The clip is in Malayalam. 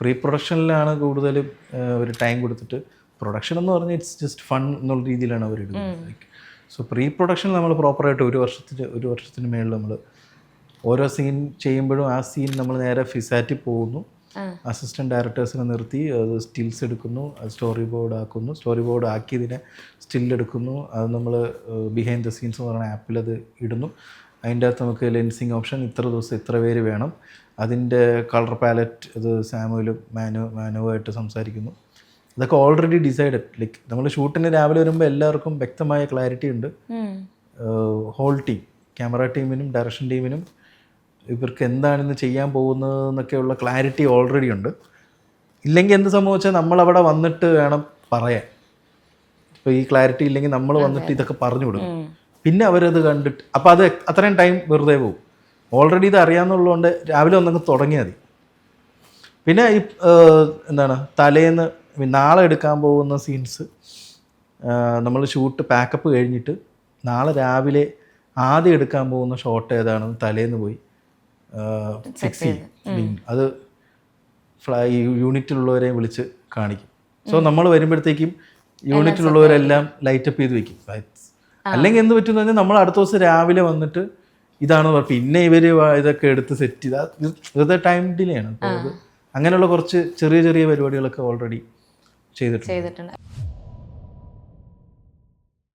പ്രീ പ്രൊഡക്ഷനിലാണ് കൂടുതലും ഒരു ടൈം കൊടുത്തിട്ട് പ്രൊഡക്ഷൻ എന്ന് പറഞ്ഞാൽ ഇറ്റ്സ് ജസ്റ്റ് ഫൺ എന്നുള്ള രീതിയിലാണ് അവർ എടുക്കുന്നത്. സോ പ്രീ പ്രൊഡക്ഷൻ നമ്മൾ പ്രോപ്പറായിട്ട് ഒരു വർഷത്തിന് മേളിൽ നമ്മൾ ഓരോ സീൻ ചെയ്യുമ്പോഴും ആ സീൻ നമ്മൾ നേരെ ഫിസാറ്റിൽ പോകുന്നു, അസിസ്റ്റൻറ്റ് ഡയറക്ടേഴ്സിനെ നിർത്തി അത് സ്റ്റിൽസ് എടുക്കുന്നു, അത് സ്റ്റോറി ബോർഡ് ആക്കുന്നു, സ്റ്റോറി ബോർഡ് ആക്കിയതിനെ സ്റ്റില്ലെടുക്കുന്നു, അത് നമ്മൾ ബിഹൈൻഡ് ദ സീൻസ് എന്ന് പറയുന്ന ആപ്പിൽ അത് ഇടുന്നു. അതിൻ്റെ അകത്ത് നമുക്ക് ലെൻസിങ് ഓപ്ഷൻ ഇത്ര ദിവസം ഇത്ര പേര് വേണം, അതിൻ്റെ കളർ പാലറ്റ് അത് സാമുവലും മാനുവായിട്ട് സംസാരിക്കുന്നു. ഇതൊക്കെ ഓൾറെഡി ഡിസൈഡഡ്. ലൈക്ക് നമ്മൾ ഷൂട്ടിന് രാവിലെ വരുമ്പോൾ എല്ലാവർക്കും വ്യക്തമായ ക്ലാരിറ്റി ഉണ്ട്. ഹോൾ ടീം, ക്യാമറ ടീമിനും ഡയറക്ഷൻ ടീമിനും ഇവർക്ക് എന്താണിന്ന് ചെയ്യാൻ പോകുന്നതെന്നൊക്കെയുള്ള ക്ലാരിറ്റി ഓൾറെഡി ഉണ്ട്. ഇല്ലെങ്കിൽ എന്ത് സംഭവിച്ചാൽ നമ്മളവിടെ വന്നിട്ട് വേണം പറയാൻ. ഇപ്പോൾ ഈ ക്ലാരിറ്റി ഇല്ലെങ്കിൽ നമ്മൾ വന്നിട്ട് ഇതൊക്കെ പറഞ്ഞു കൊടുക്കും, പിന്നെ അവരത് കണ്ടിട്ട് അപ്പോൾ അത് അത്രയും ടൈം വെറുതെ പോകും. ഓൾറെഡി ഇത് അറിയാമെന്നുള്ളതുകൊണ്ട് രാവിലെ ഒന്നങ്ങ് തുടങ്ങിയാൽ മതി. പിന്നെ ഈ എന്താണ് തലേന്ന് നാളെ എടുക്കാൻ പോകുന്ന സീൻസ് നമ്മൾ ഷൂട്ട് പാക്കപ്പ് കഴിഞ്ഞിട്ട് നാളെ രാവിലെ ആദ്യം എടുക്കാൻ പോകുന്ന ഷോട്ട് ഏതാണെന്ന് തലേന്ന് പോയി ഫിക്സ് ചെയ്യും. അത് യൂണിറ്റിലുള്ളവരെ വിളിച്ച് കാണിക്കും. സോ നമ്മൾ വരുമ്പോഴത്തേക്കും യൂണിറ്റിലുള്ളവരെല്ലാം ലൈറ്റപ്പ് ചെയ്ത് വെക്കും. അല്ലെങ്കിൽ എന്ത് പറ്റുമെന്ന് പറഞ്ഞാൽ നമ്മൾ അടുത്ത ദിവസം രാവിലെ വന്നിട്ട് ഇതാണ് പിന്നെ ഇവർ ഇതൊക്കെ എടുത്ത് സെറ്റ് ചെയ്താൽ ടൈം ഡിലേ ആണ്. അപ്പോൾ അത് അങ്ങനെയുള്ള കുറച്ച് ചെറിയ ചെറിയ പരിപാടികളൊക്കെ ഓൾറെഡി ചെയ്തിട്ടുണ്ട്.